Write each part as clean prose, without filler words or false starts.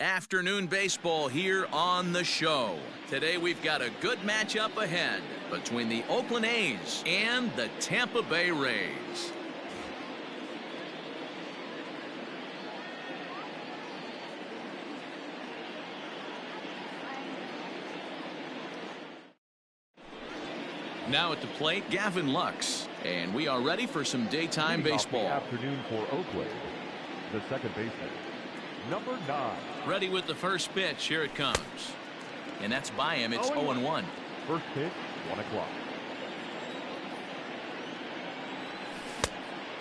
Afternoon baseball here on the show. Today we've got a good matchup ahead between the Oakland A's and the Tampa Bay Rays. Now at the plate, Gavin Lux, and we are ready for some daytime baseball. Afternoon for Oakland, the second baseman, number 9. Ready with the first pitch. Here it comes. And that's by him. It's 0-1. First pitch, 1 o'clock.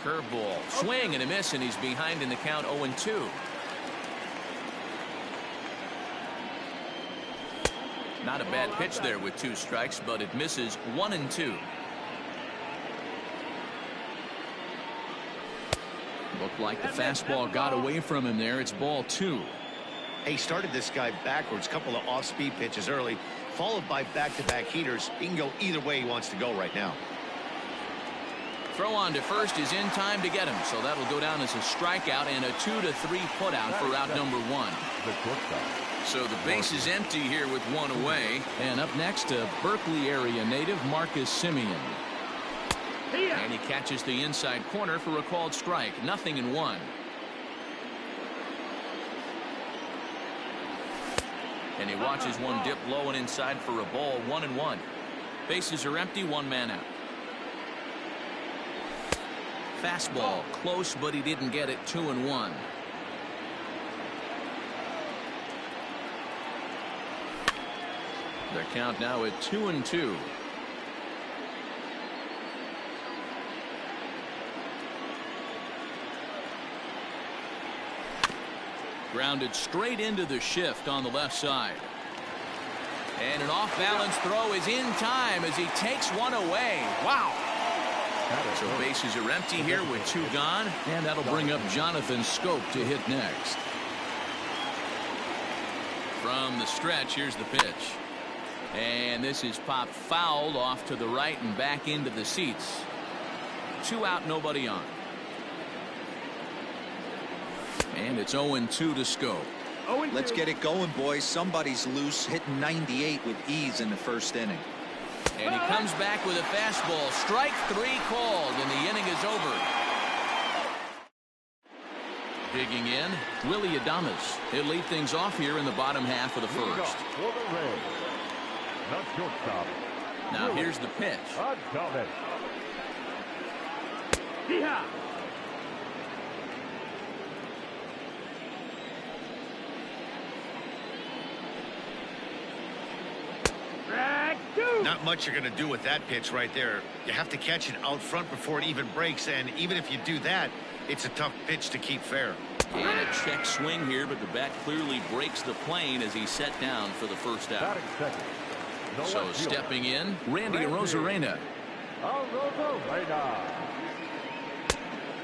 Curveball. Swing and a miss, and he's behind in the count 0-2. Not a bad pitch there with 2 strikes, but it misses 1-2. Looked like the fastball got away from him there. It's ball 2. He started this guy backwards, couple of off-speed pitches early, followed by back-to-back heaters. He can go either way he wants to go right now. Throw on to first is in time to get him, so that'll go down as a strikeout and a 2-3 putout for out number 1. So the base is empty here with 1 away. And up next, a Berkeley area native, Marcus Semien. And he catches the inside corner for a called strike. 0-1. And he watches one dip low and inside for a ball. 1-1. Bases are empty. 1 man out. Fastball close, but he didn't get it. 2-1. Their count now at 2-2. Grounded straight into the shift on the left side. And an off-balance throw is in time as he takes one away. Wow. So bases are empty here with 2 gone, and that'll bring up Jonathan Schoop to hit next. From the stretch, here's the pitch. And this is popped fouled off to the right and back into the seats. 2 out, nobody on. And it's 0-2 to Schoop. Let's get it going, boys. Somebody's loose, hitting 98 with ease in the first inning. And he comes back with a fastball. Strike 3 called, and the inning is over. Digging in, Willie Adames. He'll lead things off here in the bottom half of the first. Now here's the pitch. Not much you're going to do with that pitch right there. You have to catch it out front before it even breaks, and even if you do that, it's a tough pitch to keep fair. And a check swing here, but the bat clearly breaks the plane as he's set down for the first out. So stepping in, Randy Arozarena.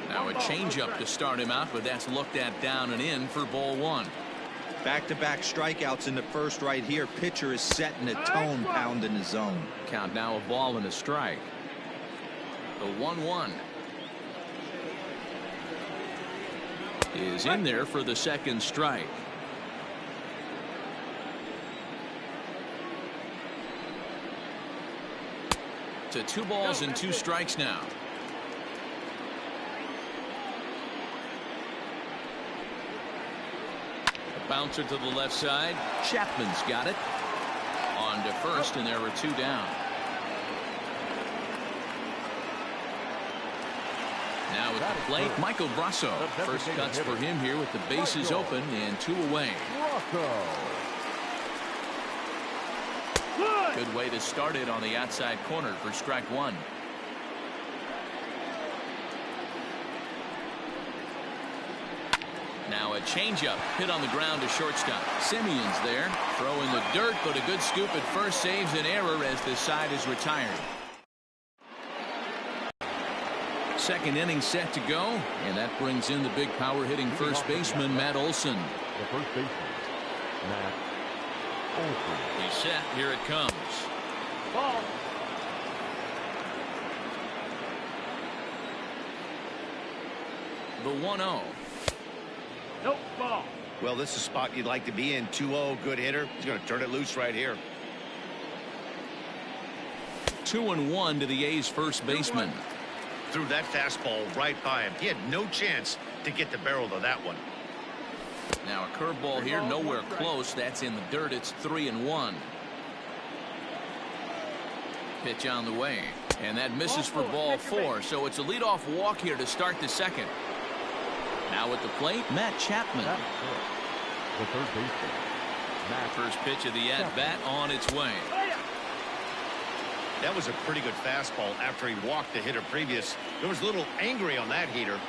Now a changeup to start him out, but that's looked at down and in for ball 1. Back-to-back strikeouts in the first right here. Pitcher is setting a tone, pounding the zone. Count now a ball and a strike. The 1-1 is in there for the second strike. To 2 balls and 2 strikes now. Bouncer to the left side. Chapman's got it. On to first, and there were 2 down. Now at the plate, Michael Brasso. First cuts for him here with the bases open and 2 away. Good way to start it on the outside corner for strike 1. Now a changeup hit on the ground to shortstop. Semien's there. Throw in the dirt, but a good scoop at first saves an error as the side is retired. Second inning set to go, and that brings in the big power hitting first baseman Matt Olson. The first baseman, Matt Olson. He's set. Here it comes. Ball. The 1-0. Nope, ball. Well, this is a spot you'd like to be in. 2-0, good hitter. He's going to turn it loose right here. 2-1 to the A's first baseman. Threw that fastball right by him. He had no chance to get the barrel to that one. Now a curveball here, nowhere close. That's in the dirt. It's 3-1. Pitch on the way, and that misses for ball 4. So it's a leadoff walk here to start the second. Now at the plate, Matt Chapman. The third baseman. First pitch of the at-bat on its way. That was a pretty good fastball after he walked the hitter previous. There was a little angry on that heater.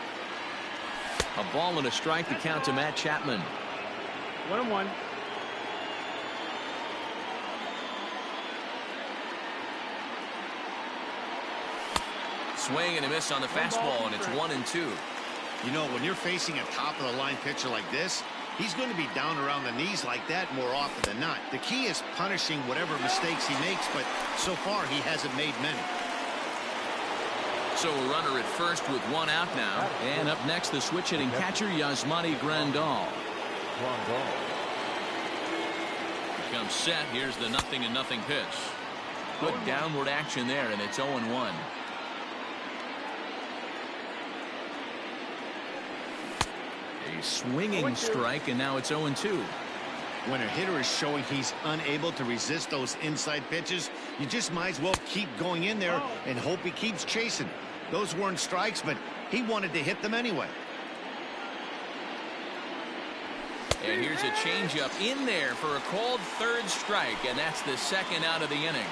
A ball and a strike to count to Matt Chapman. 1-1. Swing and a miss on the fastball, and it's 1-2. You know, when you're facing a top-of-the-line pitcher like this, he's going to be down around the knees like that more often than not. The key is punishing whatever mistakes he makes, but so far he hasn't made many. So a runner at first with 1 out now. And up next, the switch-hitting catcher, Yasmani Grandal. Comes set. Here's the 0-0 pitch. Good downward action there, and it's 0-1. A swinging strike, and now it's 0-2. When a hitter is showing he's unable to resist those inside pitches, you just might as well keep going in there and hope he keeps chasing. Those weren't strikes, but he wanted to hit them anyway. And here's a changeup in there for a called third strike, and that's the second out of the inning.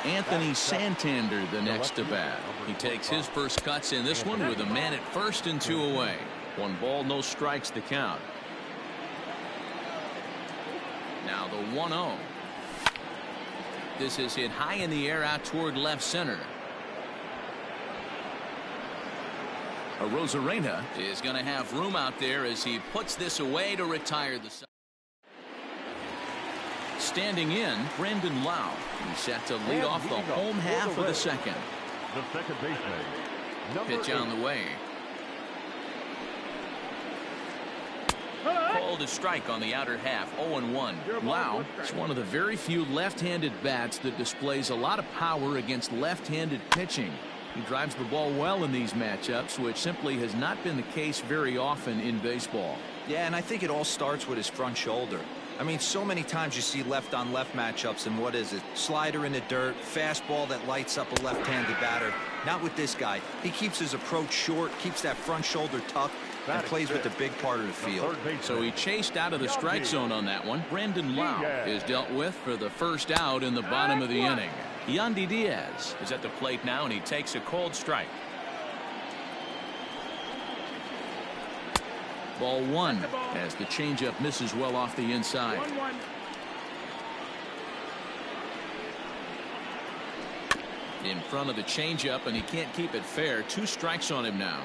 Anthony Santander, the next to bat. He takes his first cuts in this one with a man at first and 2 away. 1 ball, no strikes to count. Now the 1-0. This is hit high in the air out toward left center. Arozarena is going to have room out there as he puts this away to retire the side. Standing in, Brandon Lau. He's set to lead off the home half of the second. The second baseman. Pitch on the way. Called a strike on the outer half. 0-1. Lau is one of the very few left-handed bats that displays a lot of power against left-handed pitching. He drives the ball well in these matchups, which simply has not been the case very often in baseball. Yeah, and I think it all starts with his front shoulder. I mean, so many times you see left-on-left matchups, and what is it? Slider in the dirt, fastball that lights up a left-handed batter. Not with this guy. He keeps his approach short, keeps that front shoulder tucked, and plays with the big part of the field. So he chased out of the strike zone on that one. Brandon Lau is dealt with for the first out in the bottom of the inning. Yandy Diaz is at the plate now, and he takes a called strike. Ball 1 as the changeup misses well off the inside. 1-1. In front of the changeup, and he can't keep it fair. 2 strikes on him now.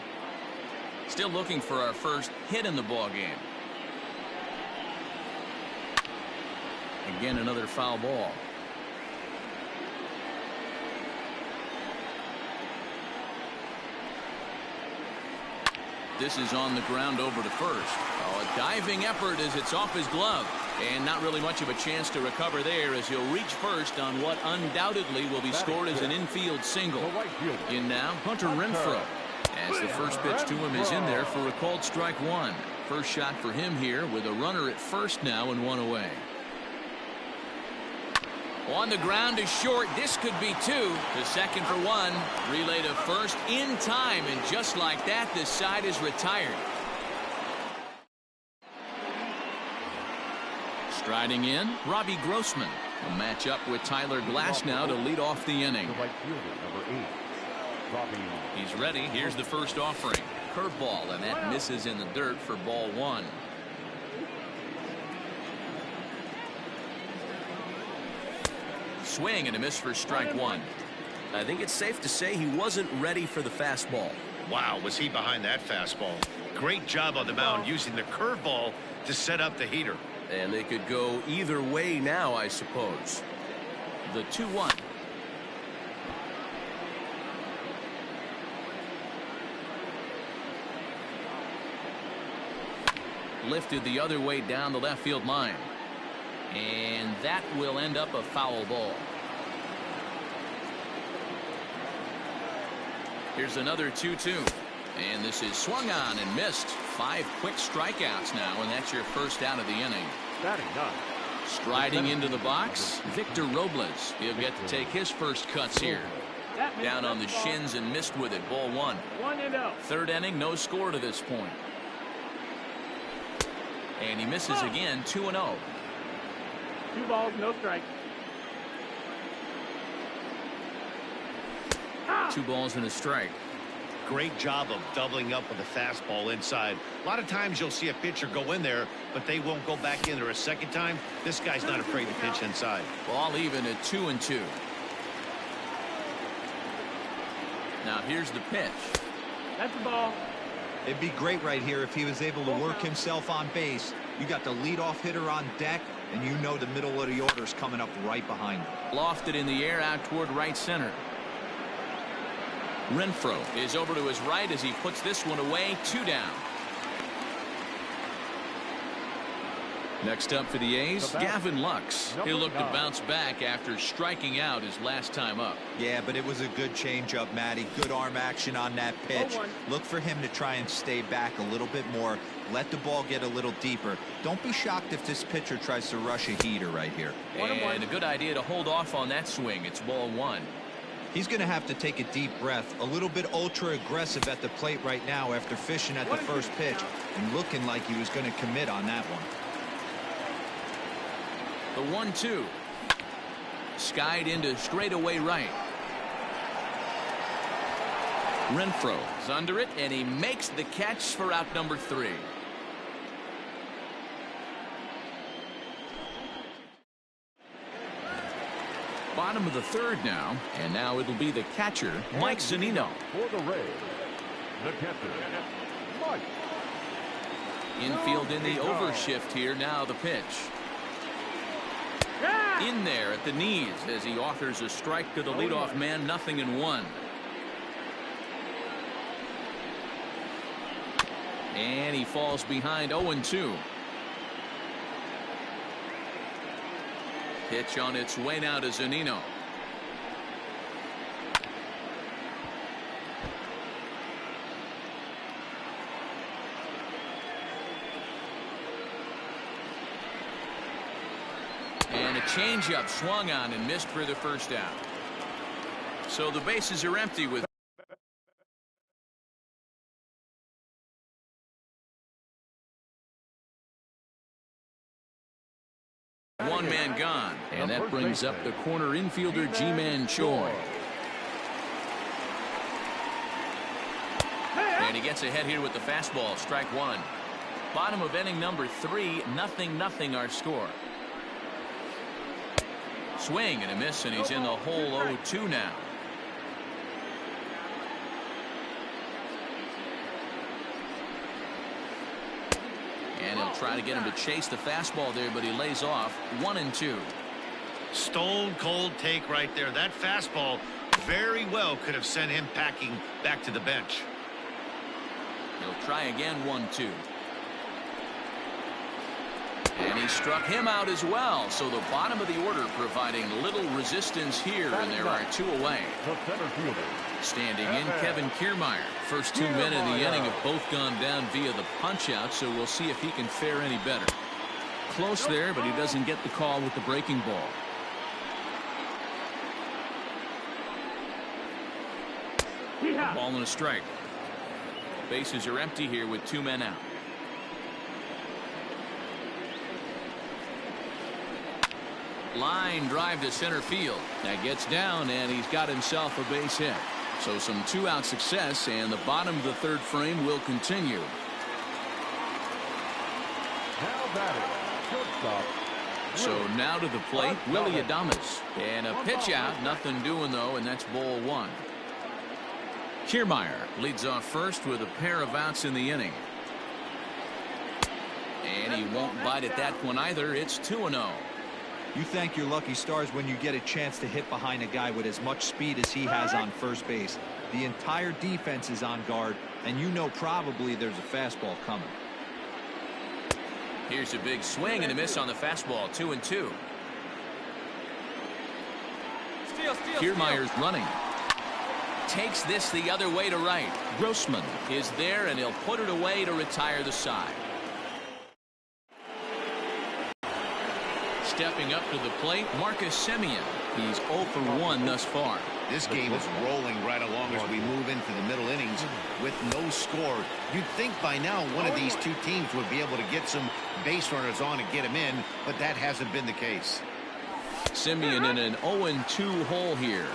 Still looking for our first hit in the ball game. Again, another foul ball. This is on the ground over to first. Oh, a diving effort as it's off his glove. And not really much of a chance to recover there as he'll reach first on what undoubtedly will be scored as an infield single. In now, Hunter Renfroe. As the first pitch to him is in there for a called strike 1. First shot for him here with a runner at first now and 1 away. On the ground is short. This could be 2. The second for 1. Relay to first in time, and just like that, this side is retired. Striding in, Robbie Grossman. A matchup with Tyler Glass now to lead off the inning. He's ready. Here's the first offering. Curveball, and that misses in the dirt for ball 1. Swing and a miss for strike 1. I think it's safe to say he wasn't ready for the fastball. Wow, was he behind that fastball. Great job on the mound using the curveball to set up the heater. And they could go either way now, I suppose. The 2-1. lifted the other way down the left field line. And that will end up a foul ball. Here's another 2-2. And this is swung on and missed. 5 quick strikeouts now, and that's your first out of the inning. Striding into the box, Victor Robles. He'll get to take his first cuts here. Down on the shins and missed with it. Ball 1. 1-0. Third inning, no score to this point. And he misses again, 2-0. 2 balls, no strikes. 2 balls and a strike. Great job of doubling up with a fastball inside. A lot of times you'll see a pitcher go in there, but they won't go back in there a second time. This guy's not afraid to pitch inside. Ball even at 2-2. Now here's the pitch. That's the ball. It'd be great right here if he was able to work himself on base. You got the leadoff hitter on deck, and you know the middle of the order's coming up right behind him. Lofted in the air out toward right center. Renfroe is over to his right as he puts this one away. 2 down. Next up for the A's, Gavin Lux. He'll look to bounce back after striking out his last time up. Yeah, but it was a good changeup, Matty. Good arm action on that pitch. Look for him to try and stay back a little bit more. Let the ball get a little deeper. Don't be shocked if this pitcher tries to rush a heater right here. And a good idea to hold off on that swing. It's ball 1. He's going to have to take a deep breath. A little bit ultra aggressive at the plate right now after fishing at the first pitch and looking like he was going to commit on that one. The 1-2. Skied into straightaway right. Renfroe is under it, and he makes the catch for out number 3. Bottom of the 3rd now, and now it'll be the catcher, Mike Zunino. For the Rays, the catcher, Mike. Infield in the overshift here. Now the pitch. In there at the knees as he offers a strike to the leadoff man. 0-1. And he falls behind. 0-2. Pitch on its way now to Zunino. And a changeup swung on and missed for the first out. So the bases are empty with one man gone, and that brings up the corner infielder Ji-Man Choi. And he gets ahead here with the fastball. Strike 1. Bottom of inning number 3. 0-0 our score. Swing and a miss, and he's in the hole. 0-2 now. And he'll try to get him to chase the fastball there, but he lays off. 1-2. Stone cold take right there. That fastball very well could have sent him packing back to the bench. He'll try again. 1-2. And he struck him out as well. So the bottom of the order providing little resistance here, and there are 2 away. Standing in, Kevin Kiermaier. First 2 men in the inning have both gone down via the punch-out, so we'll see if he can fare any better. Close there, but he doesn't get the call with the breaking ball. A ball and a strike. Bases are empty here with 2 men out. Line drive to center field. That gets down, and he's got himself a base hit. So some 2-out success, and the bottom of the 3rd frame will continue. Now batting, shortstop. So now to the plate, Willie Adames. And a pitch out. Nothing doing, though, and that's ball 1. Kiermaier leads off first with a pair of outs in the inning. And he won't bite at that one either. It's 2-0. You thank your lucky stars when you get a chance to hit behind a guy with as much speed as he has on first base. The entire defense is on guard, and you know probably there's a fastball coming. Here's a big swing and a miss on the fastball. 2-2. Kiermaier's running. Takes this the other way to right. Grossman is there, and he'll put it away to retire the side. Stepping up to the plate, Marcus Semien. He's 0 for 1 thus far. This game is rolling right along as we move into the middle innings with no score. You'd think by now one of these two teams would be able to get some base runners on and get them in, but that hasn't been the case. Semien in an 0-2 hole here.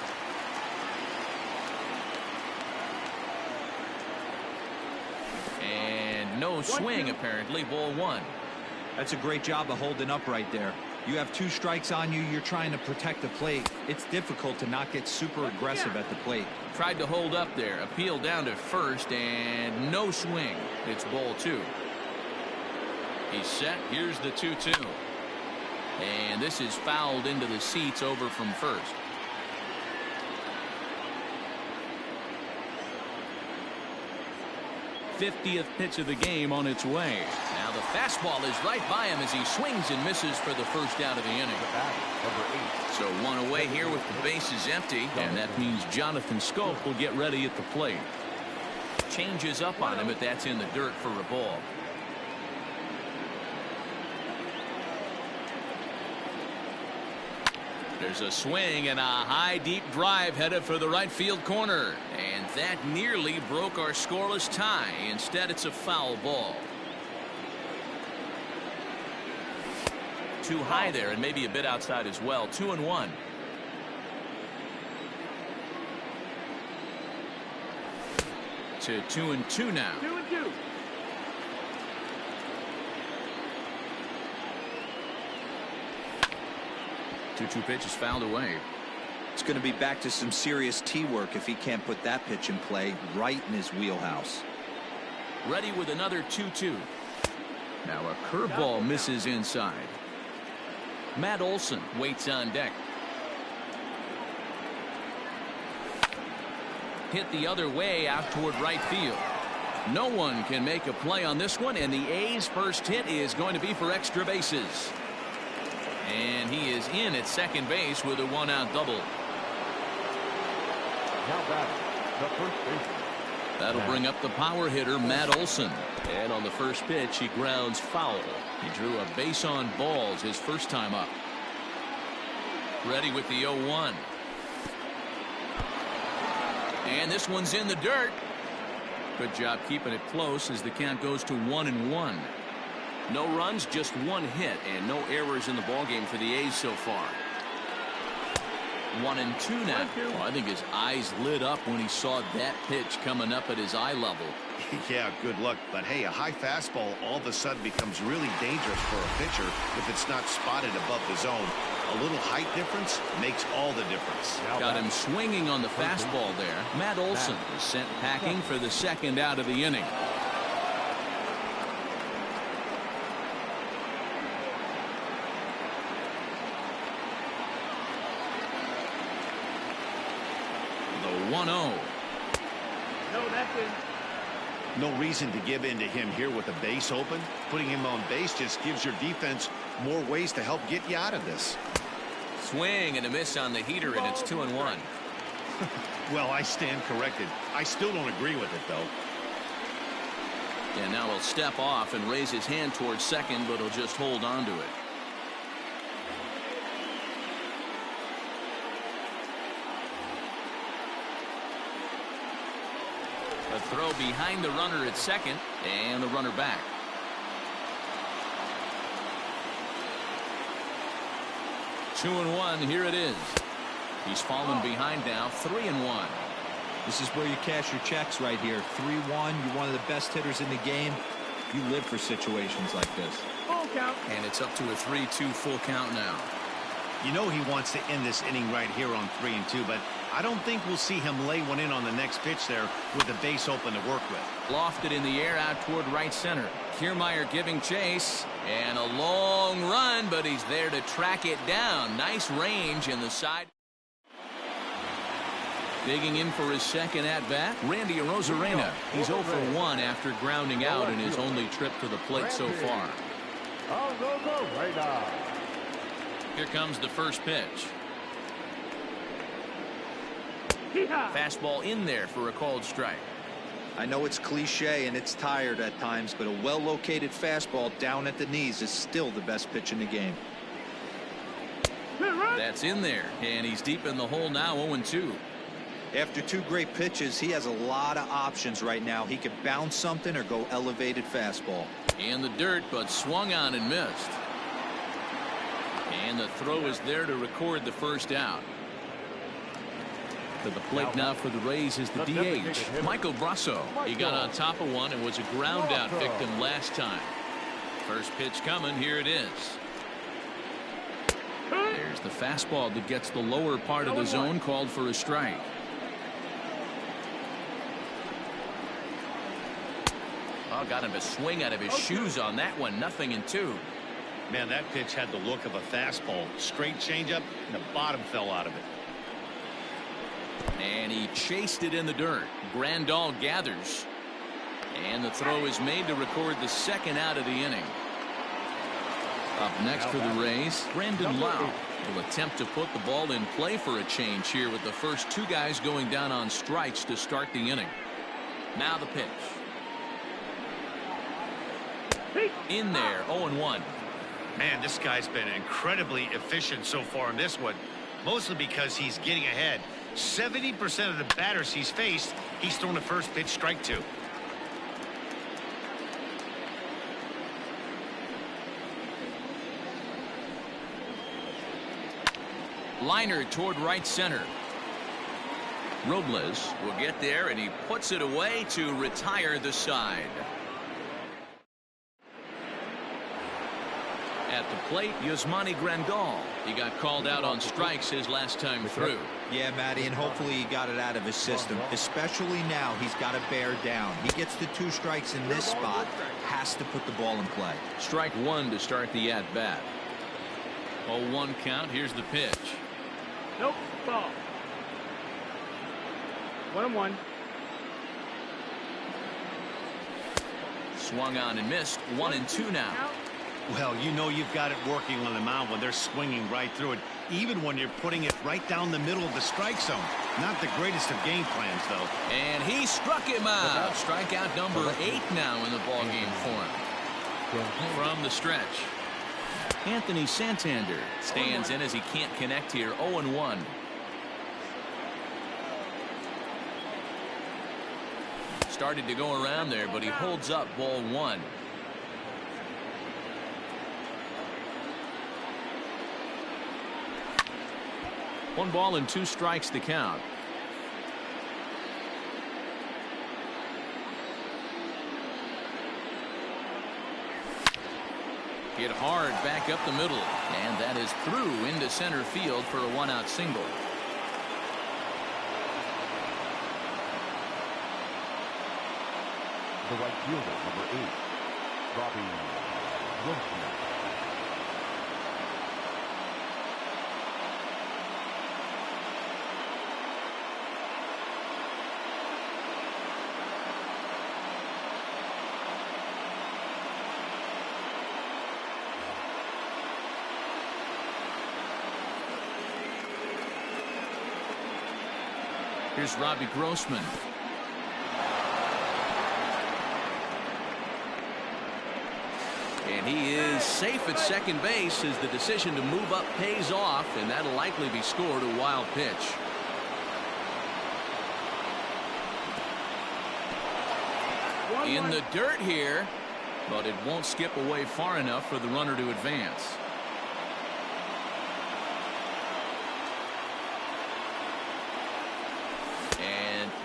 And no swing, apparently. Ball 1. That's a great job of holding up right there. You have 2 strikes on you. You're trying to protect the plate. It's difficult to not get super aggressive at the plate. Tried to hold up there. Appeal down to first, and no swing. It's ball 2. He's set. Here's the 2-2. And this is fouled into the seats over from first. '50th pitch of the game on its way. Now the fastball is right by him as he swings and misses for the first out of the inning. So 1 away here with the bases empty, and that means Jonathan Schoop will get ready at the plate. Changes up on him, but that's in the dirt for a ball. There's a swing and a high deep drive headed for the right field corner, and that nearly broke our scoreless tie. Instead, it's a foul ball. Too high there, and maybe a bit outside as well. 2-1. To 2-2 now. 2-2. Two pitch is fouled away. It's going to be back to some serious tee work if he can't put that pitch in play right in his wheelhouse. Ready with another 2-2. Now a curveball misses inside. Matt Olson waits on deck. Hit the other way out toward right field. No one can make a play on this one, and the A's first hit is going to be for extra bases. And he is in at second base with a 1-out double. Now batting, the first baseman. That'll bring up the power hitter, Matt Olson. And on the first pitch, he grounds foul. He drew a base on balls his first time up. Ready with the 0-1. And this one's in the dirt. Good job keeping it close as the count goes to 1-1. No runs, just 1 hit, and no errors in the ballgame for the A's so far. 1-2 now. Oh, I think his eyes lit up when he saw that pitch coming up at his eye level. Yeah, good luck. But hey, a high fastball all of a sudden becomes really dangerous for a pitcher if it's not spotted above the zone. A little height difference makes all the difference. Got him swinging on the fastball there. Matt Olson is sent packing for the second out of the inning. The 1-0. No, that's it. No reason to give in to him here with the base open. Putting him on base just gives your defense more ways to help get you out of this. Swing and a miss on the heater, and it's 2-1. Well, I stand corrected. I still don't agree with it, though. And now he'll step off and raise his hand towards second, but he'll just hold on to it. A throw behind the runner at second, and the runner back. Two and one, here it is. He's fallen behind now, 3-1. This is where you cash your checks right here. 3-1, you're one of the best hitters in the game. You live for situations like this. Full count. And it's up to a 3-2 full count now. You know he wants to end this inning right here on 3-2, but I don't think we'll see him lay one in on the next pitch there with the base open to work with. Lofted in the air out toward right center. Kiermaier giving chase, and a long run, but he's there to track it down. Nice range in the side. Digging in for his second at-bat, Randy Arozarena. He's 0 for 1 after grounding out in his only trip to the plate so far. On goes the radar. Here comes the first pitch. Fastball in there for a called strike. I know it's cliche and it's tired at times, but a well-located fastball down at the knees is still the best pitch in the game. That's in there, and he's deep in the hole now, 0-2. After two great pitches, he has a lot of options right now. He could bounce something or go elevated fastball. In the dirt, but swung on and missed. And the throw is there to record the first out. To the plate now for the Rays is the DH, Michael Brasso. He got on top of one and was a ground out victim last time. First pitch coming, here it is. There's the fastball that gets the lower part of the zone, called for a strike. Oh, got him to swing out of his shoes on that one. 0-2. Man, that pitch had the look of a fastball. Straight changeup, and the bottom fell out of it. And he chased it in the dirt. Grandal gathers. And the throw is made to record the second out of the inning. Up next for the Rays, Brandon Lau will attempt to put the ball in play for a change here with the first two guys going down on strikes to start the inning. Now the pitch. In there, 0-1. Man, this guy's been incredibly efficient so far in this one, mostly because he's getting ahead. 70% of the batters he's faced, he's thrown a first pitch strike to. Liner toward right center. Robles will get there, and he puts it away to retire the side. At the plate, Yasmani Grandal. He got called out on strikes his last time through. Yeah, Matty, and hopefully he got it out of his system. Especially now, he's got to bear down. He gets the 2 strikes in this spot, has to put the ball in play. Strike 1 to start the at-bat. 0-1 count. Here's the pitch. Nope, ball. 1-1. Swung on and missed. 1-2 now. Well, you know you've got it working on the mound when they're swinging right through it, even when you're putting it right down the middle of the strike zone. Not the greatest of game plans, though. And he struck him out. Strikeout number 8 now in the ballgame for him. From the stretch, Anthony Santander stands in as he can't connect here. 0-1. Started to go around there, but he holds up. Ball 1. One ball and 2 strikes to count. Hit hard back up the middle, and that is through into center field for a 1-out single. The right fielder, number 8, Robbie Grossman. Here's Robbie Grossman. And he is safe at second base as the decision to move up pays off, and that'll likely be scored. A wild pitch. In the dirt here, but it won't skip away far enough for the runner to advance.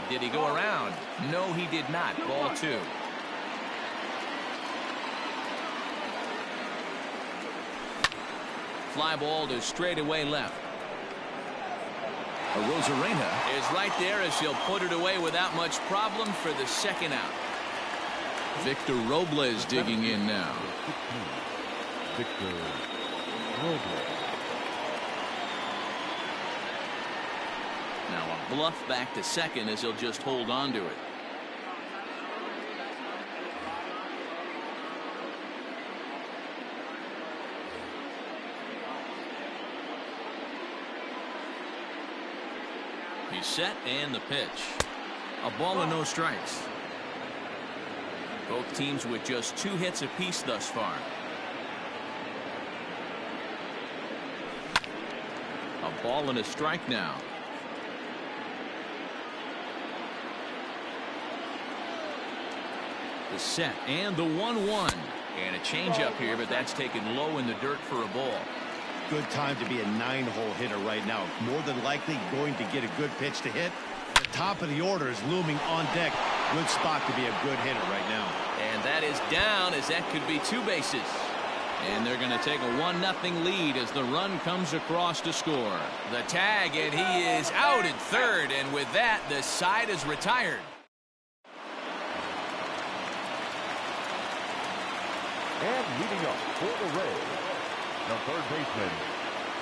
Did he go around? No, he did not. Ball 2. Fly ball to straightaway left. Rosarena is right there as he'll put it away without much problem for the second out. Victor Robles digging in now. Victor Robles. Now a bluff back to second as he'll just hold on to it. He's set and the pitch. A ball and no strikes. Both teams with just 2 hits apiece thus far. A ball and a strike now. The set and the 1-1. And a changeup here, but that's taken low in the dirt for a ball. Good time to be a 9-hole hitter right now. More than likely going to get a good pitch to hit. The top of the order is looming on deck. Good spot to be a good hitter right now. And that is down, as that could be 2 bases. And they're going to take a 1-0 lead as the run comes across to score. The tag, and he is out at third. And with that, the side is retired. And leading up for the Rays, the third baseman,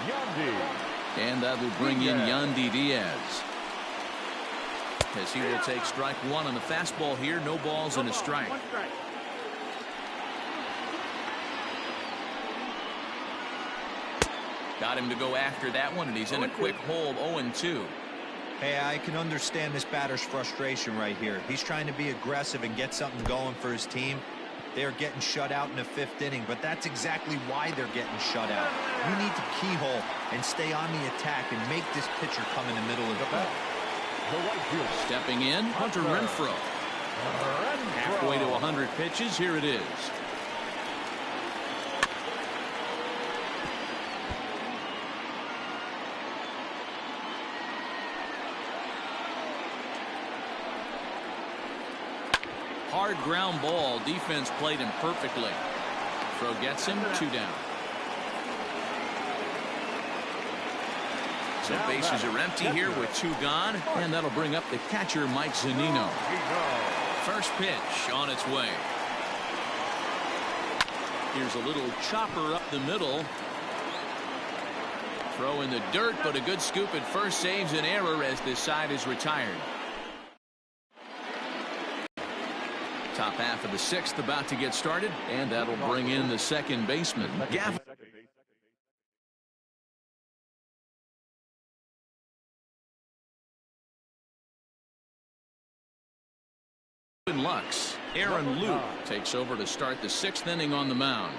Yandy. And that will bring in Yandy Diaz, as he will take strike 1 on the fastball here. No balls and a strike. 1 strike. Got him to go after that one, and he's in a quick hole, 0-2. Hey, I can understand this batter's frustration right here. He's trying to be aggressive and get something going for his team. They're getting shut out in the 5th inning, but that's exactly why they're getting shut out. You need to keyhole and stay on the attack and make this pitcher come in the middle of the plate. Stepping in, Hunter Renfroe. Halfway to 100 pitches. Here it is. Hard ground ball. Defense played him perfectly. Throw gets him, 2 down. So bases are empty here with 2 gone, and that'll bring up the catcher, Mike Zunino. First pitch on its way. Here's a little chopper up the middle. Throw in the dirt, but a good scoop at first saves an error as this side is retired. Top half of the 6th about to get started, and that'll bring in the second baseman, Gavin Lux. Aaron Luke takes over to start the 6th inning on the mound.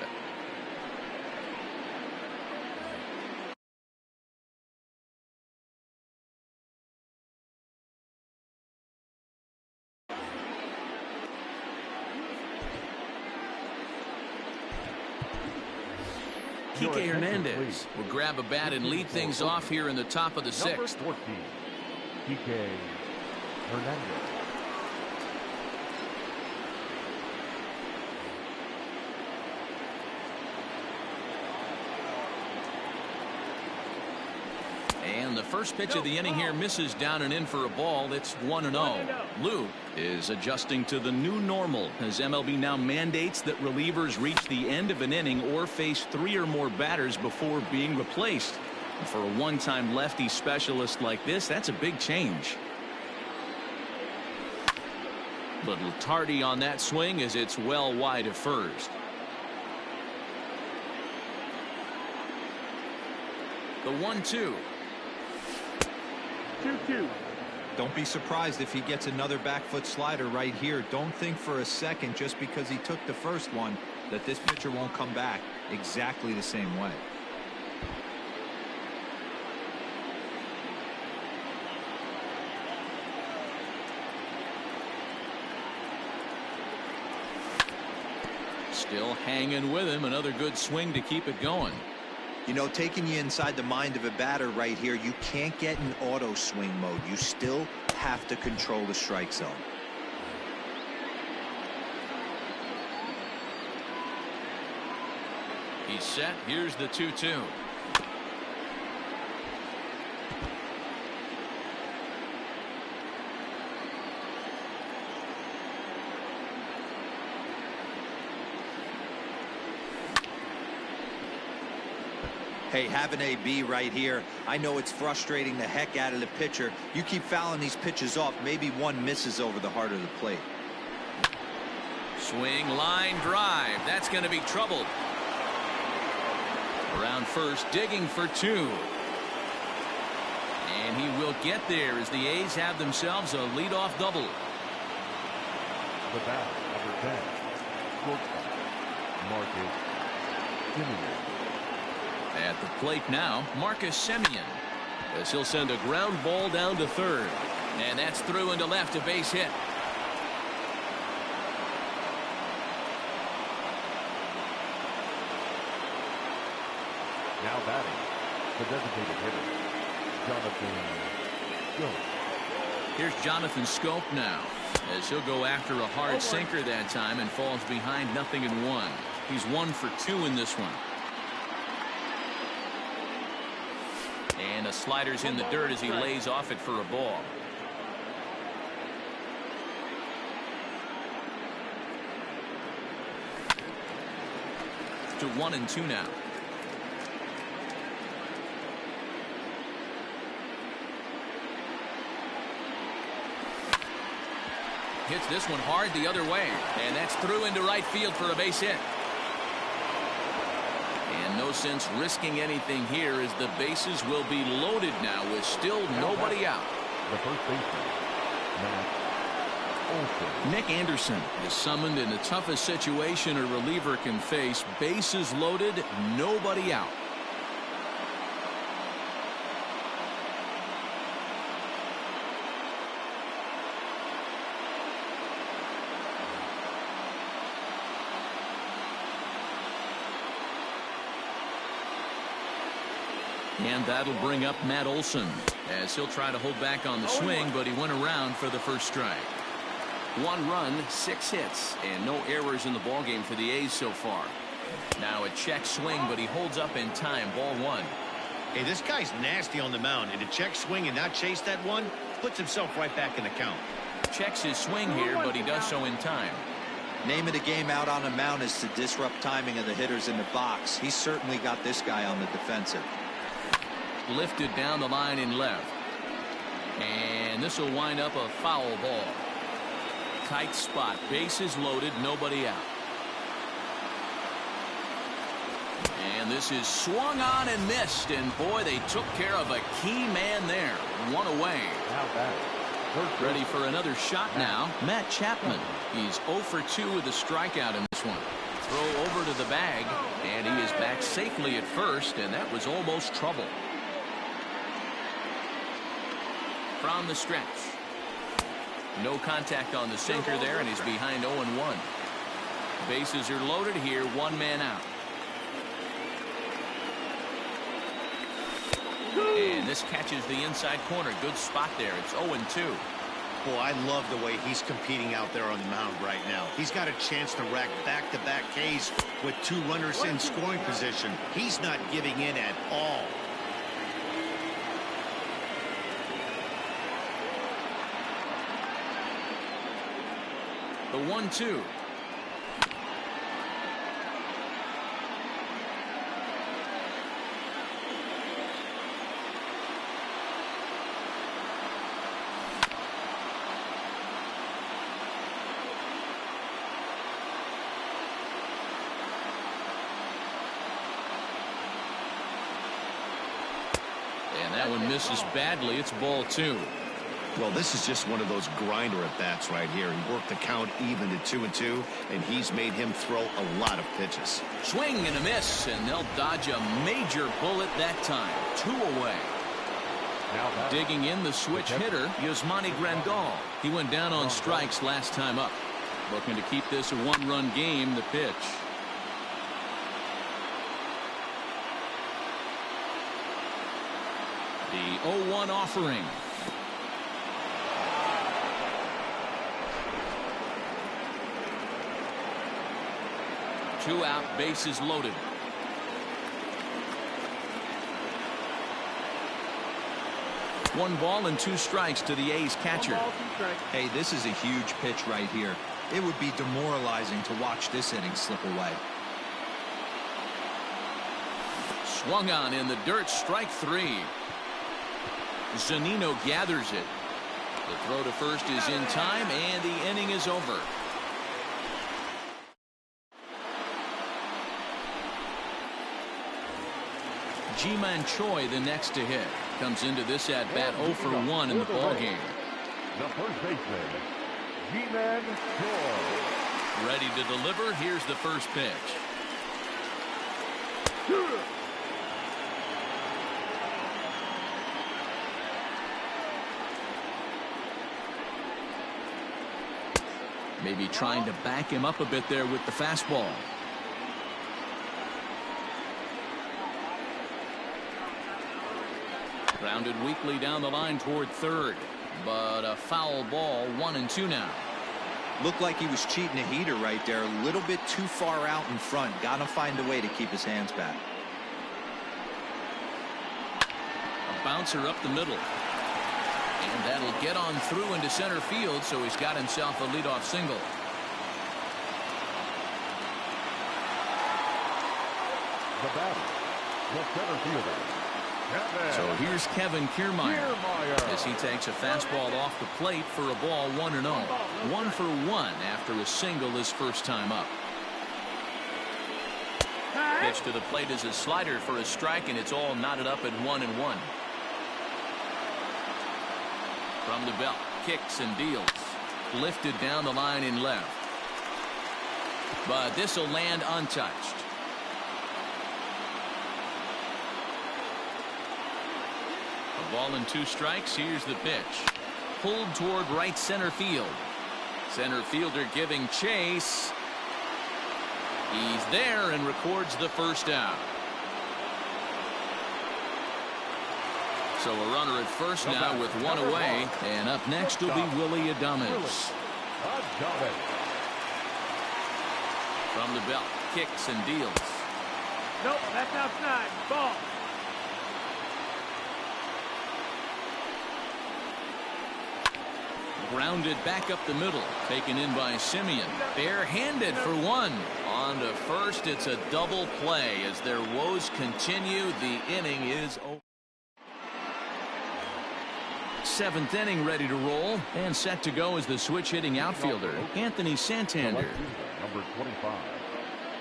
Kike Hernandez will grab a bat and lead things off here in the top of the 6th. Number 14, Kike Hernandez. And the first pitch of the inning here misses down and in for a ball. It's 1-0. Luke is adjusting to the new normal as MLB now mandates that relievers reach the end of an inning or face 3 or more batters before being replaced. And for a one-time lefty specialist like this, that's a big change. Little tardy on that swing as it's well wide of first. The 1-2. 2-2. Don't be surprised if he gets another back foot slider right here. Don't think for a second, just because he took the first one, that this pitcher won't come back exactly the same way. Still hanging with him. Another good swing to keep it going. You know, taking you inside the mind of a batter right here, you can't get in auto swing mode. You still have to control the strike zone. He's set. Here's the 2-2. Hey, have an AB right here. I know it's frustrating the heck out of the pitcher. You keep fouling these pitches off, maybe one misses over the heart of the plate. Swing, line drive. That's going to be troubled. Around first, digging for 2. And he will get there as the A's have themselves a leadoff double. The bat, number 10, shortstop, Marcus Semien. At the plate now, Marcus Semien. As he'll send a ground ball down to third. And that's through into left, a base hit. Now batting, the designated hitter, Jonathan Schoop. Here's Jonathan Schoop now, as he'll go after a hard sinker that time and falls behind 0-1. He's 1 for 2 in this one. And a slider's in the dirt as he lays off it for a ball. To 1-2 now. Hits this one hard the other way, and that's through into right field for a base hit. And no sense risking anything here as the bases will be loaded now with still nobody out. The first baseman, Matt Olson. Nick Anderson is summoned in the toughest situation a reliever can face. Bases loaded, nobody out. And that'll bring up Matt Olson as he'll try to hold back on the swing, but he went around for the first strike. 1 run, 6 hits, and no errors in the ballgame for the A's so far. Now a check swing, but he holds up in time. Ball 1. Hey, this guy's nasty on the mound, and to check swing and not chase that one puts himself right back in the count. Checks his swing here, but he does so in time. Name of the game out on the mound is to disrupt timing of the hitters in the box. He's certainly got this guy on the defensive. Lifted down the line in left. And this will wind up a foul ball. Tight spot. Bases loaded. Nobody out. And this is swung on and missed. And boy, they took care of a key man there. 1 away. Now batting, Ready for another shot now. Matt Chapman. He's 0 for 2 with a strikeout in this one. Throw over to the bag. And he is back safely at first. And that was almost trouble. From the stretch. No contact on the sinker there, and he's behind 0-1. Bases are loaded here, 1 man out. And this catches the inside corner. Good spot there. It's 0-2. Boy, I love the way he's competing out there on the mound right now. He's got a chance to rack back-to-back Ks with 2 runners in scoring position. He's not giving in at all. The 1-2. And that one misses badly. It's ball 2. Well, this is just one of those grinder at-bats right here. He worked the count even to 2-2, and he's made him throw a lot of pitches. Swing and a miss, and they'll dodge a major bullet that time. 2 away. now batting, Digging in the switch hitter, Yasmani Grandal. He went down on strikes last time up. Looking to keep this a 1-run game. The pitch. The 0-1 offering. Two out, bases loaded. One ball and 2 strikes to the A's catcher. Hey, this is a huge pitch right here. It would be demoralizing to watch this inning slip away. Swung on in the dirt, strike 3. Zunino gathers it. The throw to first is in time, and the inning is over. Ji-Man Choi the next to hit. comes into this at bat 0 for 1 in the ball game. The first baseman, G-Man George. Ready to deliver. Here's the first pitch. Maybe trying to back him up a bit there with the fastball. Grounded weakly down the line toward third, but a foul ball. 1-2 now. Looked like he was cheating a heater right there, a little bit too far out in front. Gotta find a way to keep his hands back. A bouncer up the middle. And that'll get on through into center field, so he's got himself a leadoff single. The batter, the center fielder, Kevin. So here's Kevin Kiermaier as he takes a fastball off the plate for a ball. 1-0. 1 for 1 after a single his first time up. Pitch to the plate is a slider for a strike, and it's all knotted up at 1-1. From the belt, kicks and deals. Lifted down the line in left. But this will land untouched. A ball and 2 strikes. Here's the pitch. Pulled toward right center field. Center fielder giving chase. He's there and records the first out. So a runner at first now with 1 away, and up next will be Willie Adames. From the belt, kicks and deals. Nope, that's outside. Ball. Grounded back up the middle, taken in by Simeon. Barehanded for 1. On to first, it's a double play as their woes continue. The inning is over. 7th inning ready to roll, and set to go is the switch hitting outfielder Anthony Santander. Number 25,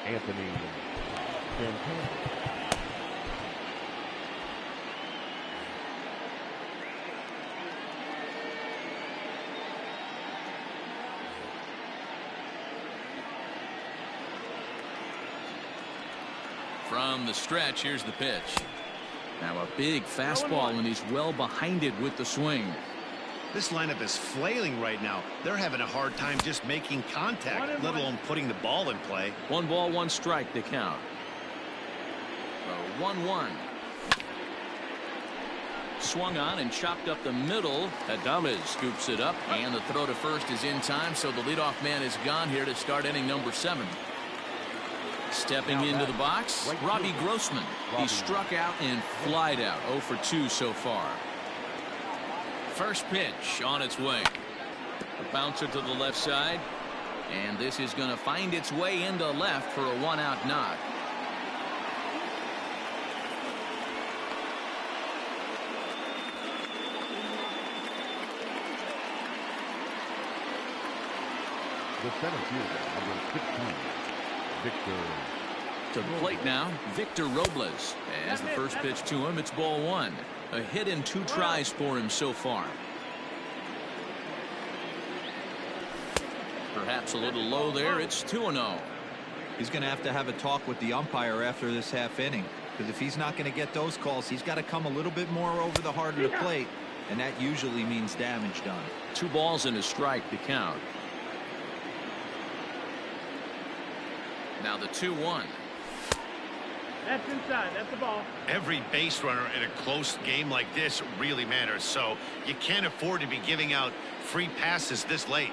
Anthony Santander. From the stretch, here's the pitch. Now a big fastball, and he's well behind it with the swing. This lineup is flailing right now. They're having a hard time just making contact, let alone putting the ball in play. 1 ball, 1 strike to count. So 1-1. Swung on and chopped up the middle. Adames scoops it up, and the throw to first is in time, so the leadoff man is gone here to start inning number 7. Stepping into the box, Robbie Grossman. He struck out and flied out. 0 for 2 so far. First pitch on its way. A bouncer to the left side. And this is going to find its way into left for a 1-out knock. The center fielder, number 16. Victor. To the plate now, Victor Robles. As the first pitch to him, it's ball 1. A hit and 2 tries for him so far. Perhaps a little low there. It's 2-0. He's going to have a talk with the umpire after this half inning, because if he's not going to get those calls, he's got to come a little bit more over the heart of the plate, and that usually means damage done. 2 balls and a strike to count. Now the 2-1. That's inside. That's the ball. Every base runner in a close game like this really matters, so you can't afford to be giving out free passes this late.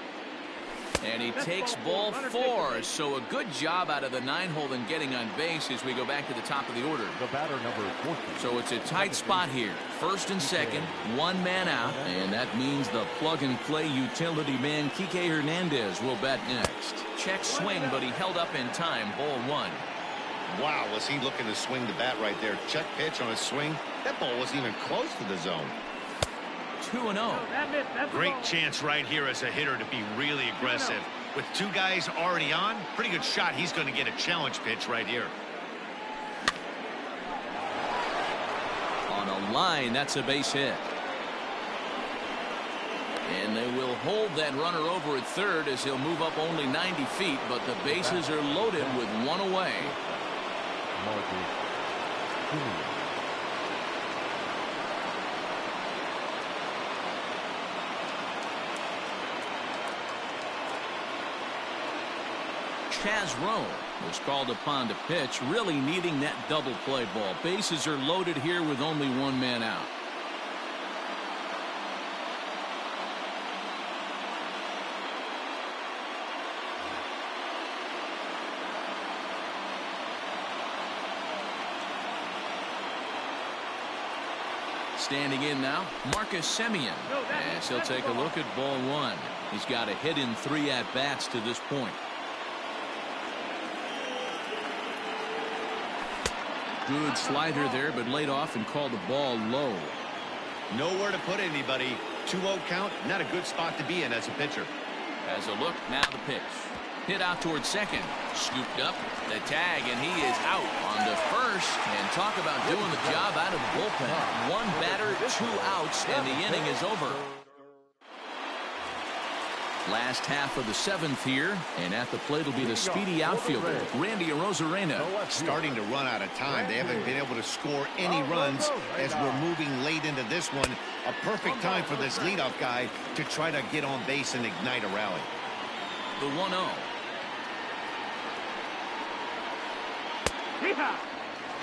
And he takes ball 4, so a good job out of the 9-hole in getting on base as we go back to the top of the order. The batter, number 14. So it's a tight spot here. First and second, 1 man out, and that means the plug-and-play utility man Kike Hernandez will bat next. Check swing, but he held up in time. Ball 1. Wow, was he looking to swing the bat right there? Check pitch on his swing. That ball wasn't even close to the zone. 2-0. Great chance right here as a hitter to be really aggressive. With 2 guys already on, pretty good shot. He's going to get a challenge pitch right here. On a line, that's a base hit. And they will hold that runner over at third as he'll move up only 90 feet, but the bases are loaded with one away. Chaz Rowe was called upon to pitch, really needing that double play ball. Bases are loaded here with only one man out. Standing in now, Marcus Semien, as he'll take a look at ball one. He's got a hit in 3 at-bats to this point. Good slider there, but laid off and called the ball low. Nowhere to put anybody. 2-0 count, not a good spot to be in as a pitcher. As a look, now the pitch. Hit out towards second. Scooped up, the tag, and he is out on the first. And talk about doing the job out of the bullpen. 1 batter, 2 outs, and the inning is over. Last half of the 7th here, and at the plate will be the speedy outfielder, Randy Arozarena. Starting to run out of time. They haven't been able to score any runs as we're moving late into this one. A perfect time for this leadoff guy to try to get on base and ignite a rally. The 1-0.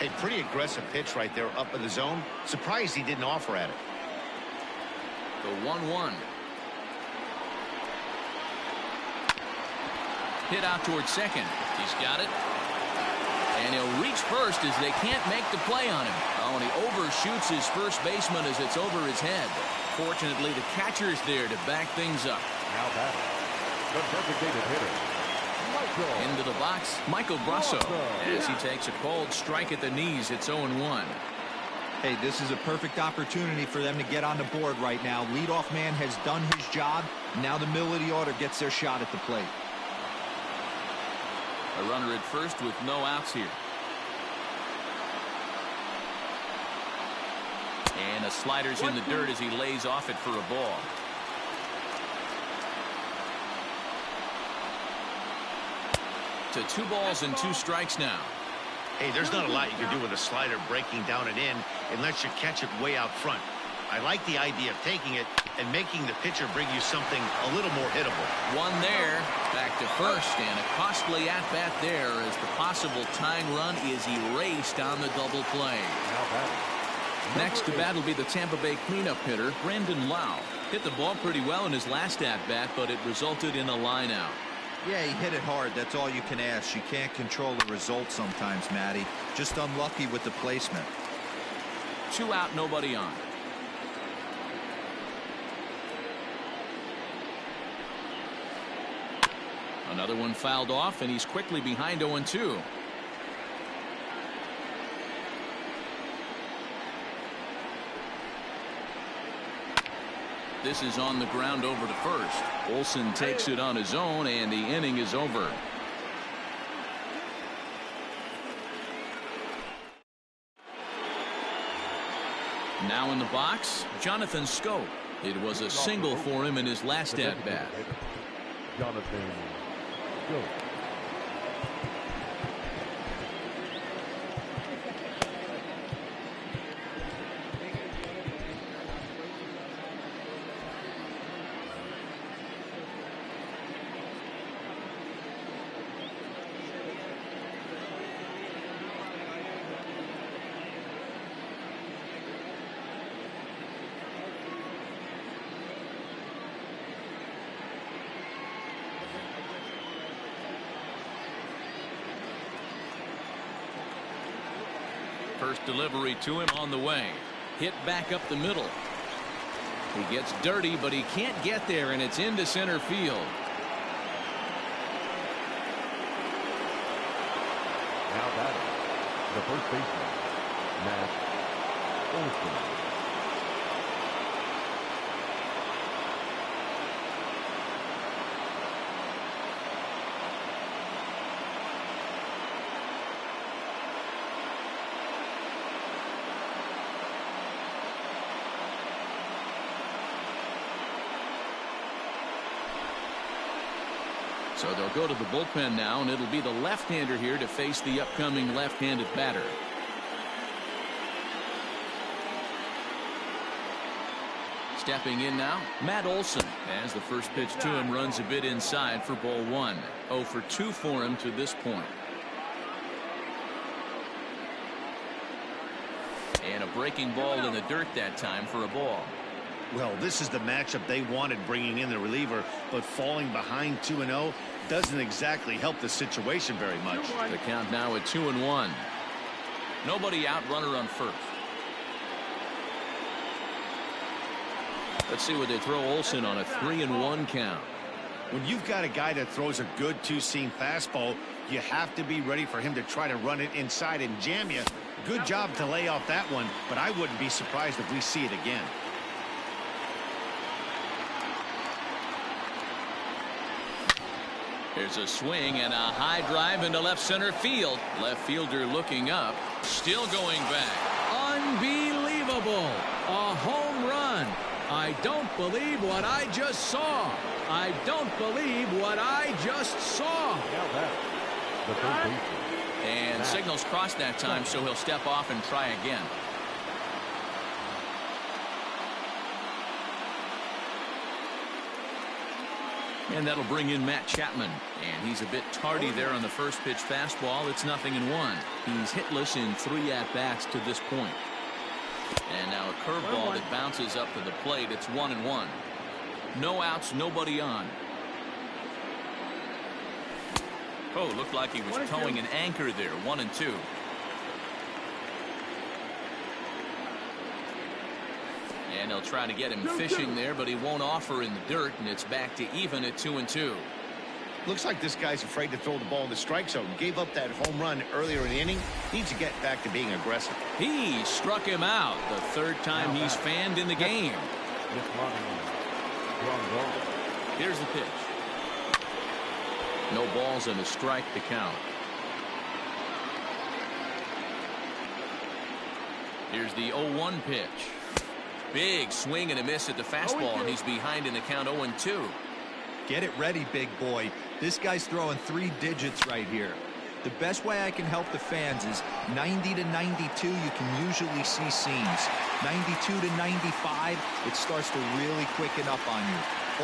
A pretty aggressive pitch right there up in the zone. Surprised he didn't offer at it. The 1-1. Hit out towards second. He's got it. And he'll reach first as they can't make the play on him. Oh, and he overshoots his first baseman as it's over his head. Fortunately, the catcher's there to back things up. Now batting, the designated hitter, Michael. Into the box, Michael Brasso, as he takes a cold strike at the knees. It's 0-1. Hey, this is a perfect opportunity for them to get on the board right now. Leadoff man has done his job. Now the middle of the order gets their shot at the plate. A runner at first with no outs here. And a slider's in the dirt as he lays off it for a ball. To 2 balls and 2 strikes now. Hey, there's not a lot you can do with a slider breaking down and in unless you catch it way out front. I like the idea of taking it and making the pitcher bring you something a little more hittable. One there, back to first, and a costly at-bat there as the possible tying run is erased on the double play. Next to bat will be the Tampa Bay cleanup hitter, Brandon Lau. Hit the ball pretty well in his last at-bat, but it resulted in a line out. Yeah, he hit it hard. That's all you can ask. You can't control the result sometimes, Matty. Just unlucky with the placement. 2 out, nobody on. Another one fouled off, and he's quickly behind 0-2. This is on the ground over to first. Olsen takes it on his own, and the inning is over. Now in the box, Jonathan Scope. It was a single for him in his last at-bat. Jonathan Scope. First delivery to him on the way. Hit back up the middle. He gets dirty, but he can't get there, and it's into center field. Now batting, the first baseman, Matt Olson. So they'll go to the bullpen now, and it'll be the left-hander here to face the upcoming left-handed batter. Stepping in now, Matt Olson, as the first pitch to him runs a bit inside for ball one. 0 for 2 for him to this point. And a breaking ball in the dirt that time for a ball. Well, this is the matchup they wanted, bringing in the reliever, but falling behind 2-0 doesn't exactly help the situation very much. The count now at 2-1. Nobody out, runner on first. Let's see what they throw Olson on a 3-1 count. When you've got a guy that throws a good two-seam fastball, you have to be ready for him to try to run it inside and jam you. Good job to lay off that one, but I wouldn't be surprised if we see it again. There's a swing and a high drive into left center field. Left fielder looking up, still going back. Unbelievable! A home run. I don't believe what I just saw. I don't believe what I just saw. The third baseman. And signals crossed that time, so he'll step off and try again. And that'll bring in Matt Chapman. And he's a bit tardy there on the first pitch fastball. It's 0-1. He's hitless in 3 at-bats to this point. And now a curveball that bounces up to the plate. It's 1-1. No outs, nobody on. Oh, looked like he was towing an anchor there. 1-2. And he'll try to get him fishing there, but he won't offer in the dirt, and it's back to even at 2-2. Looks like this guy's afraid to throw the ball in the strike zone. Gave up that home run earlier in the inning. Needs to get back to being aggressive. He struck him out the third time he's fanned in the game. Here's the pitch. No balls and a strike to count. Here's the 0-1 pitch. Big swing and a miss at the fastball, and he's behind in the count 0-2. Get it ready, big boy. This guy's throwing 3 digits right here. The best way I can help the fans is 90 to 92. You can usually see seams. 92 to 95, it starts to really quicken up on you.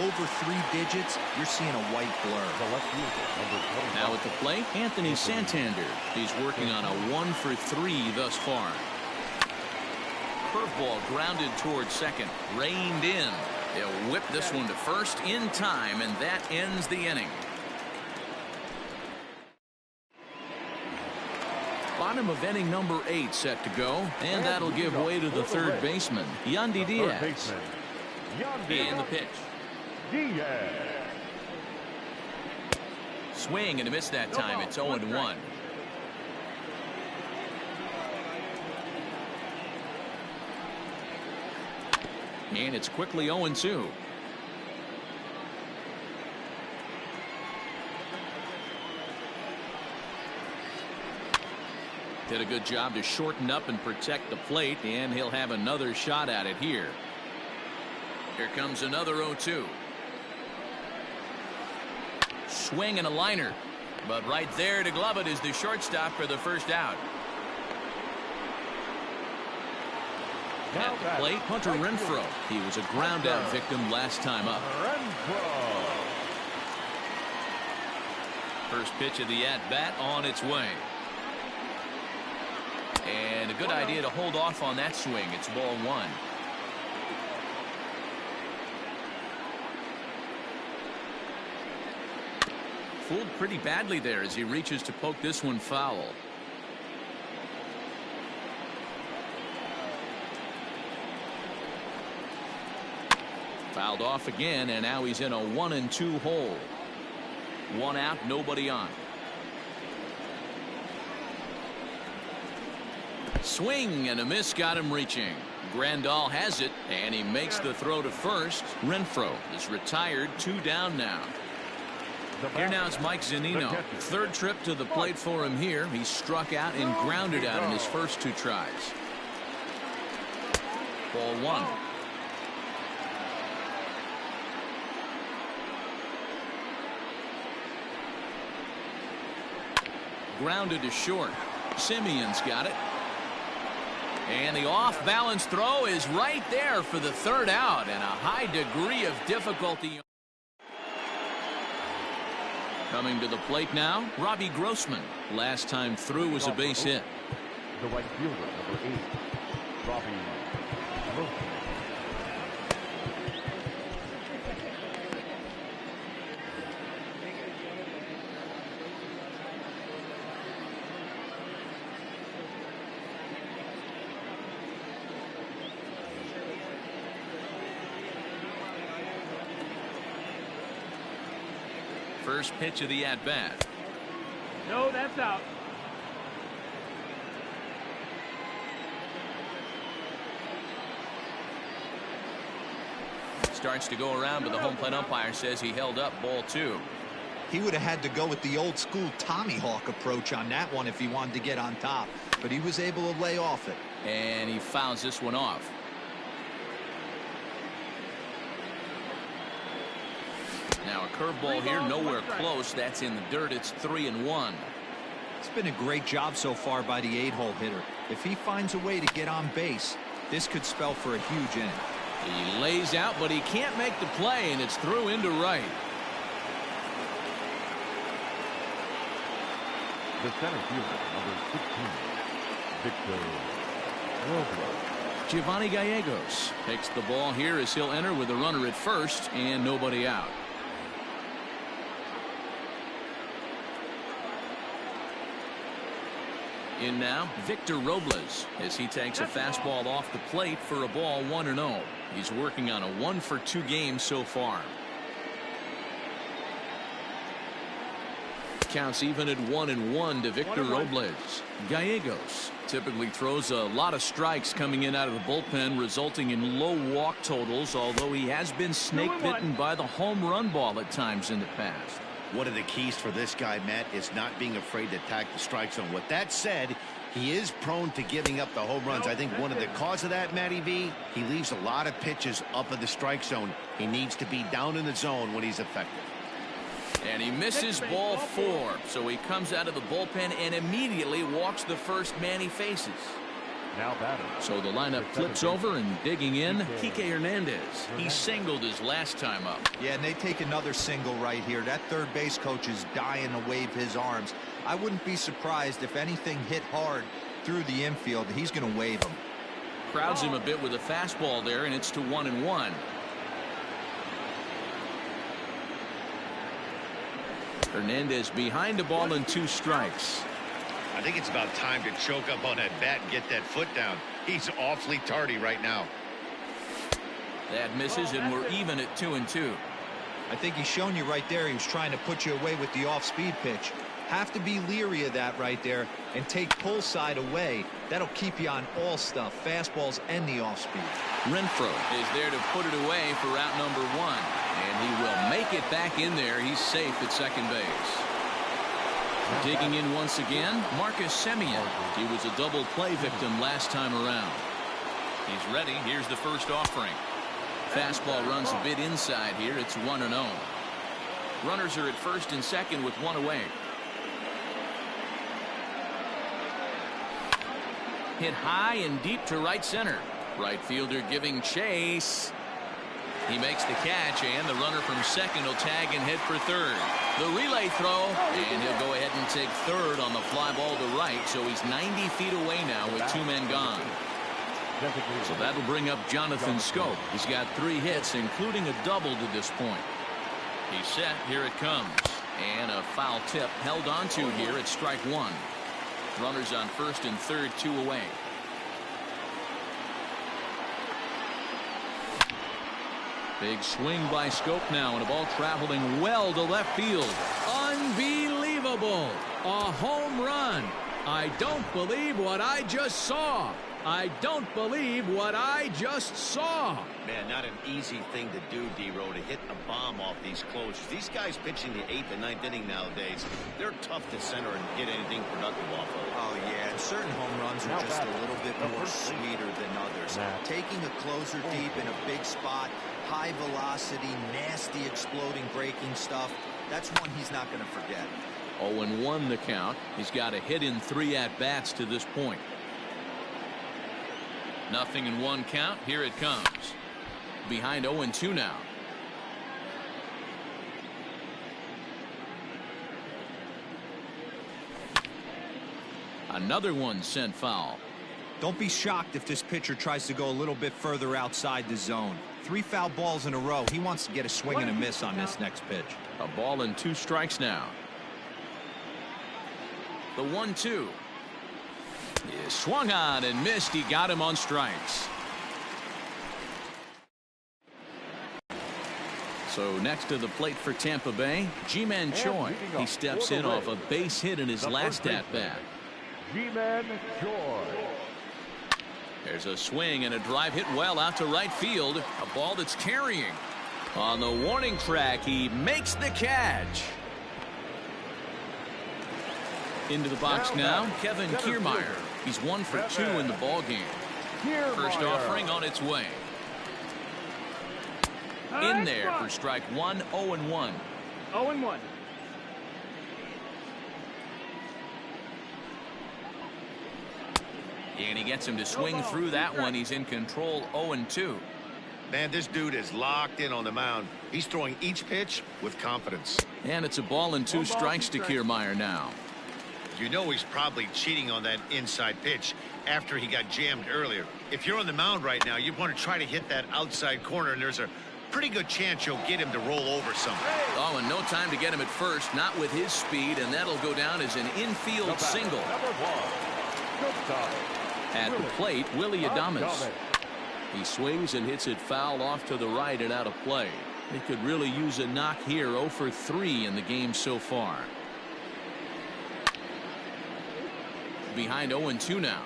Over 3 digits, you're seeing a white blur. Now at the plate, Anthony Santander. He's working on a 1 for 3 thus far. Curveball grounded towards second. Reined in. They'll whip this one to first in time, and that ends the inning. Bottom of inning number 8 set to go, and that'll give way to the third baseman, Yandy Diaz. In the pitch. Swing and a miss that time. It's 0-1. And it's quickly 0-2. Did a good job to shorten up and protect the plate, and he'll have another shot at it here. Here comes another 0-2. Swing and a liner. But right there to glove it is the shortstop for the first out. At the plate, Hunter Renfroe. He was a ground-out victim last time up. First pitch of the at-bat on its way. And a good idea to hold off on that swing. It's ball 1. Fooled pretty badly there as he reaches to poke this one foul. Fouled off again, and now he's in a 1-2 hole. 1 out, nobody on. Swing and a miss got him reaching. Grandal has it, and he makes the throw to first. Renfroe is retired, 2 down now. Here now is Mike Zunino. Third trip to the plate for him here. He struck out and grounded out in his first 2 tries. Ball 1. grounded to short. Simeon's got it. And the off-balance throw is right there for the third out, and a high degree of difficulty. Coming to the plate now, Robbie Grossman. Last time through was a base hit. The right fielder, number 8, Robbie Grossman. First pitch of the at-bat. No, that's out. Starts to go around, but the home plate umpire says he held up ball 2. He would have had to go with the old school Tommy Hawk approach on that one if he wanted to get on top, but he was able to lay off it. And he fouls this one off. Now a curveball here, nowhere close. That's in the dirt. It's 3-1. It's been a great job so far by the 8-hole hitter. If he finds a way to get on base, this could spell for a huge inning. He lays out, but he can't make the play, and it's through into right. The center fielder, number 16, Victor Robles. Giovanni Gallegos takes the ball here as he'll enter with a runner at first and nobody out. In now, Victor Robles as he takes a fastball off the plate for a ball 1-0. He's working on a 1-for-2 game so far. Counts even at 1-1 to Victor Robles. Gallegos typically throws a lot of strikes coming in out of the bullpen, resulting in low walk totals, although he has been snake bitten by the home run ball at times in the past. One of the keys for this guy, Matt, is not being afraid to attack the strike zone. With that said, he is prone to giving up the home runs. I think one of the cause of that, Matty V, he leaves a lot of pitches up in the strike zone. He needs to be down in the zone when he's effective. And he misses ball 4, so he comes out of the bullpen and immediately walks the first man he faces. Now batter. So the lineup flips over, and digging in, Kike Hernandez. He singled his last time up. Yeah, and they take another single right here. That third base coach is dying to wave his arms. I wouldn't be surprised if anything hit hard through the infield. He's going to wave him. Crowds him a bit with a fastball there, and it's to 1-1. Hernandez behind the ball and 2 strikes. I think it's about time to choke up on that bat and get that foot down. He's awfully tardy right now. That misses, and we're even at 2-2. I think he's shown you right there he was trying to put you away with the off-speed pitch. Have to be leery of that right there and take pull side away. That'll keep you on all stuff, fastballs and the off-speed. Renfroe is there to put it away for route number 1. And he will make it back in there. He's safe at second base. Digging in once again, Marcus Semien. He was a double play victim last time around. He's ready. Here's the first offering. Fastball runs a bit inside here. It's 1-0. Runners are at first and second with 1 away. Hit high and deep to right center. Right fielder giving chase. He makes the catch, and the runner from second will tag and head for third. The relay throw, and he'll go ahead and take third on the fly ball to right, so he's 90 feet away now with 2 men gone. So that'll bring up Jonathan Schoop. He's got 3 hits, including a double to this point. He's set. Here it comes. And a foul tip held on to here at strike 1. Runners on first and third, 2 away. Big swing by Schoop now, and a ball traveling well to left field. Unbelievable. A home run. I don't believe what I just saw. I don't believe what I just saw. Man, not an easy thing to do, D-Row, to hit a bomb off these closers. These guys pitching the 8th and 9th inning nowadays, they're tough to center and get anything productive off of. Oh, yeah, and certain home runs are just a little bit more sweeter than others. Taking a closer deep in a big spot, high velocity, nasty exploding breaking stuff, that's one he's not going to forget. 0-1 the count. He's got a hit in 3 at-bats to this point. 0-1 count. Here it comes. Behind 0-2 now. Another one sent foul. Don't be shocked if this pitcher tries to go a little bit further outside the zone. 3 foul balls in a row. He wants to get a swing and a miss on this next pitch. A ball and 2 strikes now. The 1-2. He swung on and missed. He got him on strikes. So next to the plate for Tampa Bay, Ji-Man Choi. He steps in off a base hit in his last at-bat. Ji-Man Choi. There's a swing and a drive hit well out to right field. A ball that's carrying. On the warning track, he makes the catch. Into the box now, Kevin Kiermaier. He's 1 for 2 in the ball game. First offering on its way. In there for strike 1, 0-1. 0-1. And he gets him to swing through that one. He's in control. 0-2. Man, this dude is locked in on the mound. He's throwing each pitch with confidence. And it's a ball and 2 strikes to Kiermaier now. You know he's probably cheating on that inside pitch after he got jammed earlier. If you're on the mound right now, you want to try to hit that outside corner, and there's a pretty good chance you'll get him to roll over something. Oh, and no time to get him at first, not with his speed, and that'll go down as an infield single. At the plate, Willie Adames. He swings and hits it foul off to the right and out of play. They could really use a knock here. 0 for 3 in the game so far. Behind 0-2 now.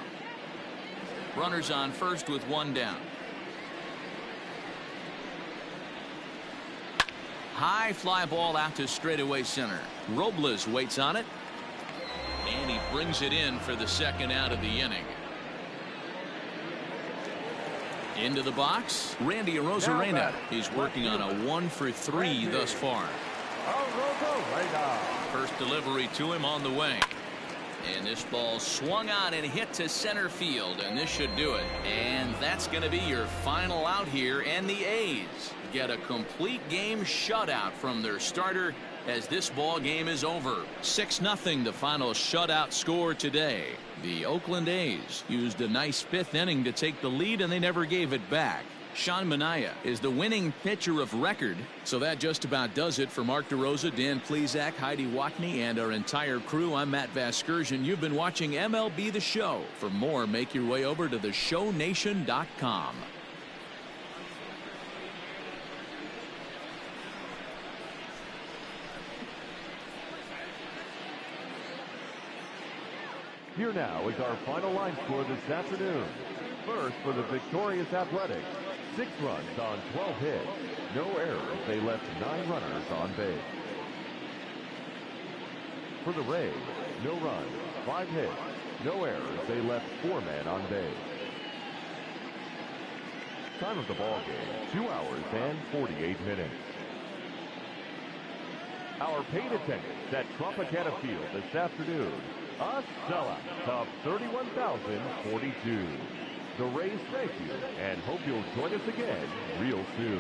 Runners on first with 1 down. High fly ball out to straightaway center. Robles waits on it. And he brings it in for the 2nd out of the inning. Into the box, Randy Arozarena. He's working on a 1 for 3 thus far. First delivery to him on the way. And this ball swung on and hit to center field, and this should do it. And that's going to be your final out here, and the A's get a complete game shutout from their starter as this ball game is over. 6-0 the final shutout score today. The Oakland A's used a nice 5th inning to take the lead, and they never gave it back. Sean Manaea is the winning pitcher of record. So that just about does it for Mark DeRosa, Dan Plesac, Heidi Watney, and our entire crew. I'm Matt Vasgersian. You've been watching MLB The Show. For more, make your way over to theshownation.com. Here now is our final line score this afternoon. First, for the victorious Athletics, 6 runs on 12 hits. No errors. They left 9 runners on base. For the Rays, no runs, 5 hits. No errors. They left 4 men on base. Time of the ball game, 2 hours and 48 minutes. Our paid attendance at Tropicana Field this afternoon, a sellout of 31,042. The Rays thank you and hope you'll join us again real soon.